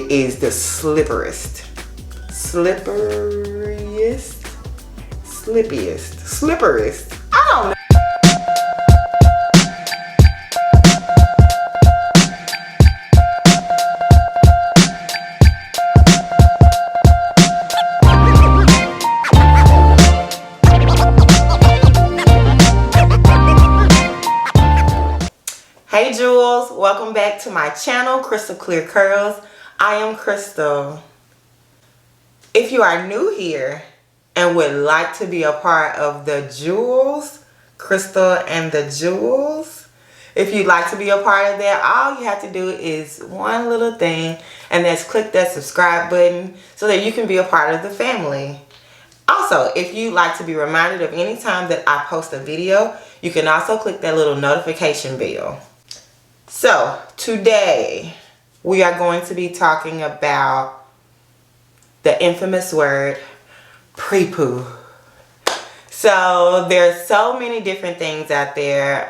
it is the slippiest. I don't know. Hey Jewels, welcome back to my channel, Crystal Clear Curls. I am Crystal. If you are new here and would like to be a part of the Jewels, Crystal and the Jewels, if you'd like to be a part of that, all you have to do is one little thing, and that's click that subscribe button so that you can be a part of the family. Also, if you'd like to be reminded of any time that I post a video, you can also click that little notification bell. So, today we are going to be talking about the infamous word pre-poo. So, there's so many different things out there,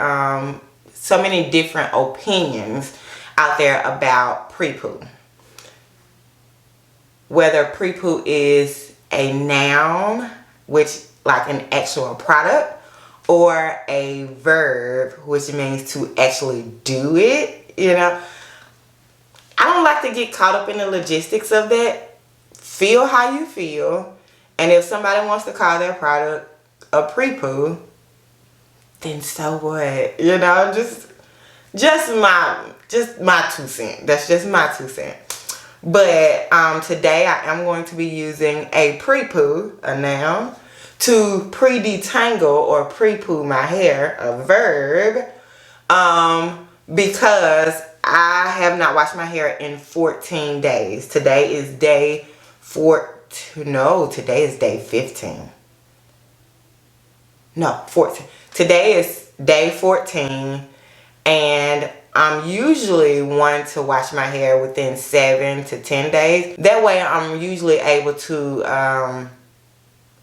so many different opinions out there about pre-poo. Whether pre-poo is a noun, which like an actual product, or a verb, which means to actually do it, you know. I don't like to get caught up in the logistics of that. Feel how you feel. And if somebody wants to call their product a pre-poo, then so what? You know, just my 2 cents. That's just my 2 cents. But today I am going to be using a pre-poo, a noun, to pre-detangle or pre-poo my hair, a verb, because I have not washed my hair in 14 days. Today is day 14. No, today is day 15. No, 14. Today is day 14, and I'm usually one to wash my hair within 7 to 10 days. That way I'm usually able to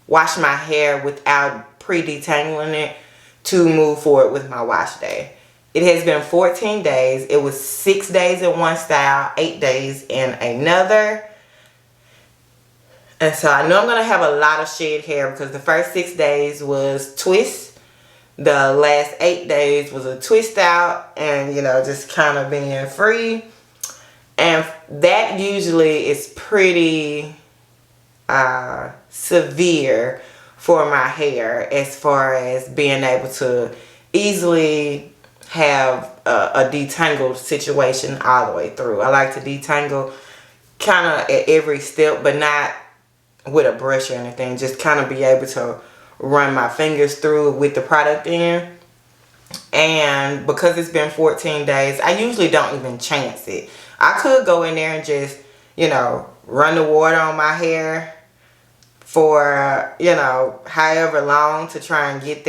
wash my hair without pre-detangling it to move forward with my wash day. It has been 14 days. It was 6 days in one style, 8 days in another. And so I know I'm going to have a lot of shed hair because the first 6 days was twist. The last 8 days was a twist out and, you know, just kind of being free. And that usually is pretty severe for my hair as far as being able to easily have a detangled situation all the way through. I like to detangle kind of at every step, but not with a brush or anything. Just kind of be able to run my fingers through with the product in. And because it's been 14 days, I usually don't even chance it. I could go in there and just, you know, run the water on my hair for, you know, however long to try and get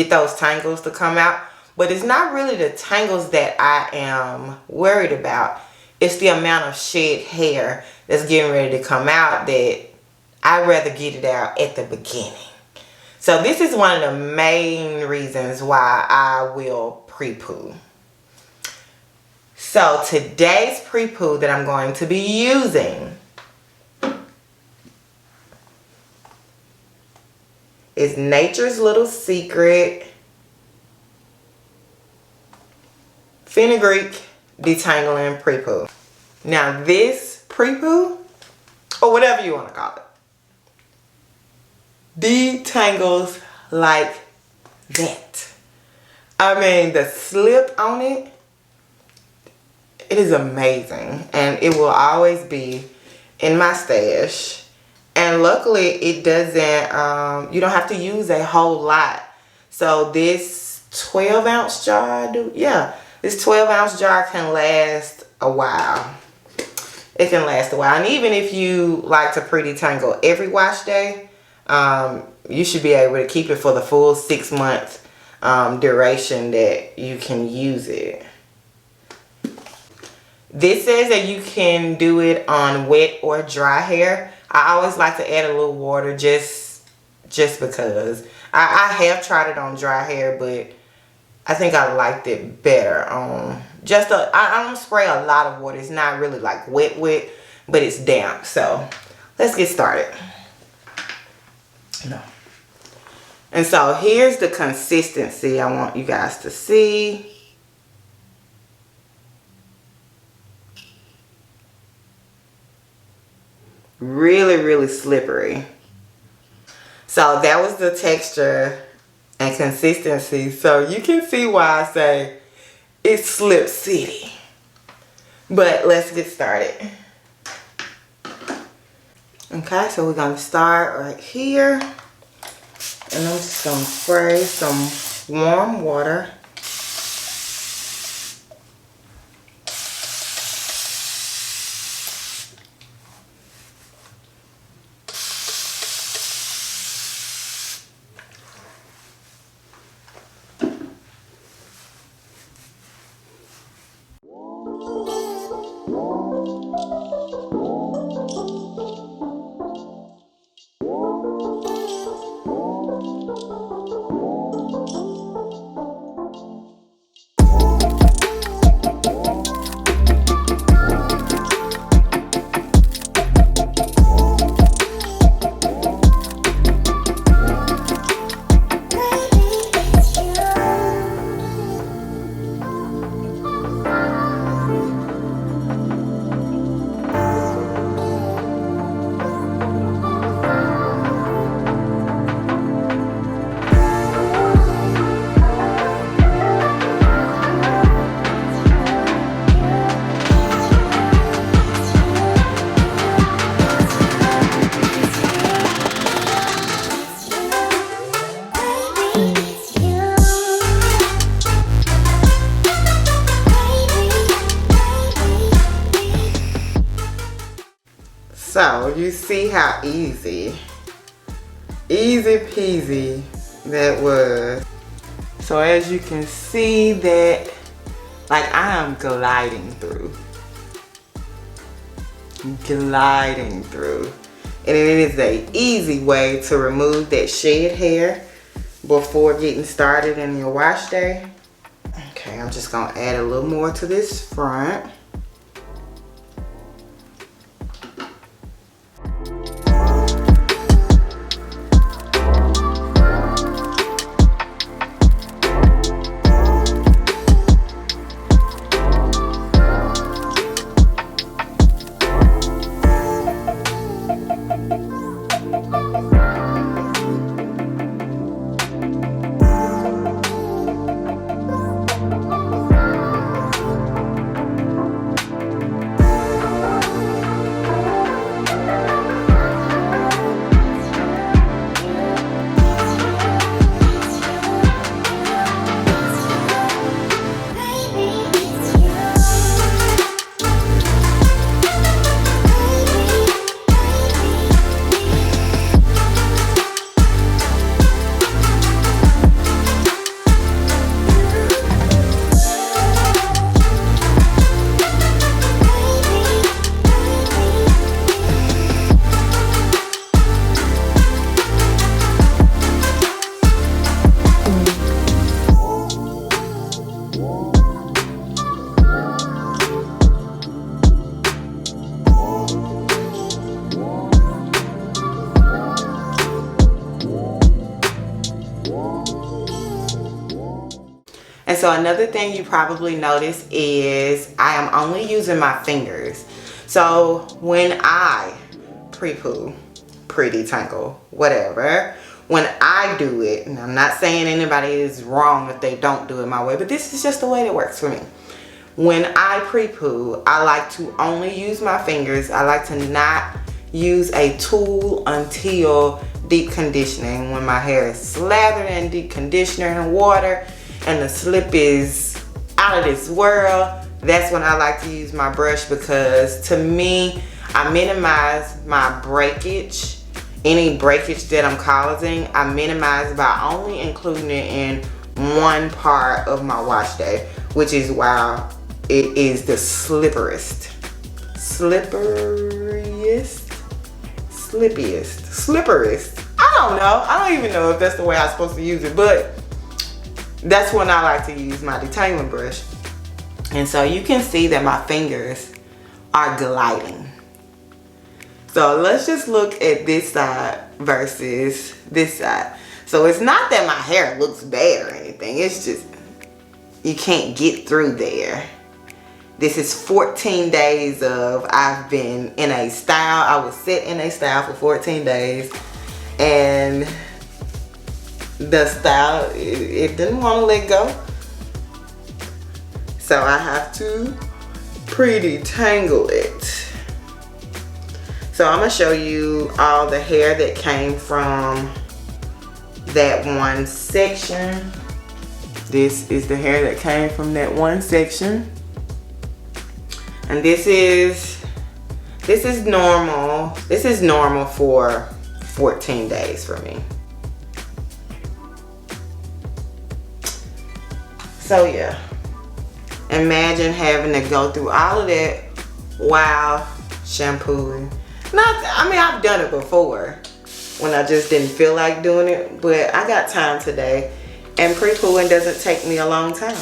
those tangles to come out. But it's not really the tangles that I am worried about. It's the amount of shed hair that's getting ready to come out that I'd rather get it out at the beginning. So this is one of the main reasons why I will pre-poo. So today's pre-poo that I'm going to be using is Nature's Little Secret Fenugreek Detangling Prepoo. Now this Prepoo, or whatever you want to call it, detangles like that. I mean, the slip on it, it is amazing, and it will always be in my stash. And luckily it doesn't, you don't have to use a whole lot. So this 12-ounce jar, this 12-ounce jar can last a while. It can last a while. And even if you like to pre-detangle every wash day, you should be able to keep it for the full 6 months duration that you can use it. This says that you can do it on wet or dry hair. I always like to add a little water just because. I have tried it on dry hair, but I think I liked it better on I don't spray a lot of water. It's not really like wet, but it's damp. So let's get started. No. And so here's the consistency I want you guys to see. Really, really slippery. So that was the texture and consistency. So you can see why I say it's Slip City. But let's get started. Okay, so we're gonna start right here. And I'm just gonna spray some warm water. So you see how easy peasy that was. So as you can see that, like, I am gliding through. And it is an easy way to remove that shed hair before getting started in your wash day. Okay, I'm just gonna add a little more to this front. And so another thing you probably notice is I am only using my fingers. So when I pre-poo, pre-detangle, whatever, when I do it, and I'm not saying anybody is wrong if they don't do it my way, but this is just the way it works for me. When I pre-poo, I like to only use my fingers. I like to not use a tool until deep conditioning. When my hair is slathered in deep conditioner and water and the slip is out of this world, that's when I like to use my brush, because to me, I minimize my breakage. Any breakage that I'm causing, I minimize by only including it in one part of my wash day, which is why it is the slippiest. I don't know. I don't even know if that's the way I'm supposed to use it, but that's when I like to use my detangling brush. And so you can see that my fingers are gliding. So let's just look at this side versus this side. So it's not that my hair looks bad or anything. It's just you can't get through there. This is 14 days of I've been in a style. I was set in a style for 14 days. And the style, it didn't want to let go. So I have to pre-detangle it. So I'm going to show you all the hair that came from that one section. This is the hair that came from that one section. And this is normal. This is normal for 14 days for me. So yeah, imagine having to go through all of that while shampooing. I mean, I've done it before when I just didn't feel like doing it, but I got time today, and pre-pooing doesn't take me a long time.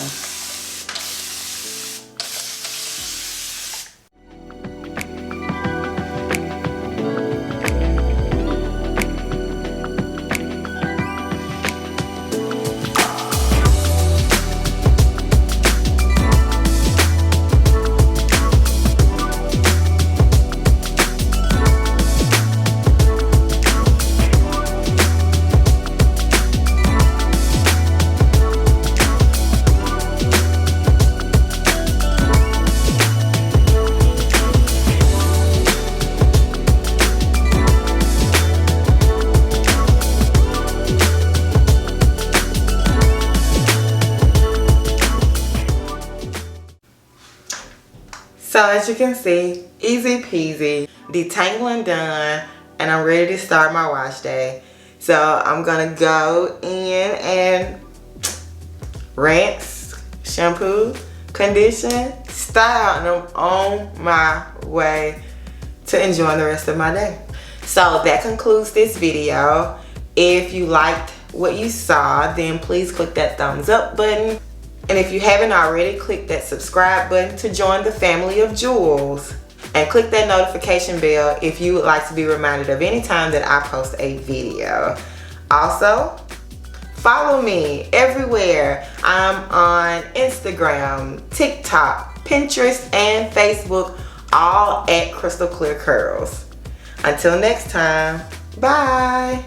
So as you can see, easy peasy, detangling done, and I'm ready to start my wash day. So I'm gonna go in and rinse, shampoo, condition, style, and I'm on my way to enjoying the rest of my day. So that concludes this video. If you liked what you saw, then please click that thumbs up button. And if you haven't already, click that subscribe button to join the family of jewels. And click that notification bell if you would like to be reminded of any time that I post a video. Also, follow me everywhere. I'm on Instagram, TikTok, Pinterest, and Facebook, all at Crystal Clear Curls. Until next time, bye.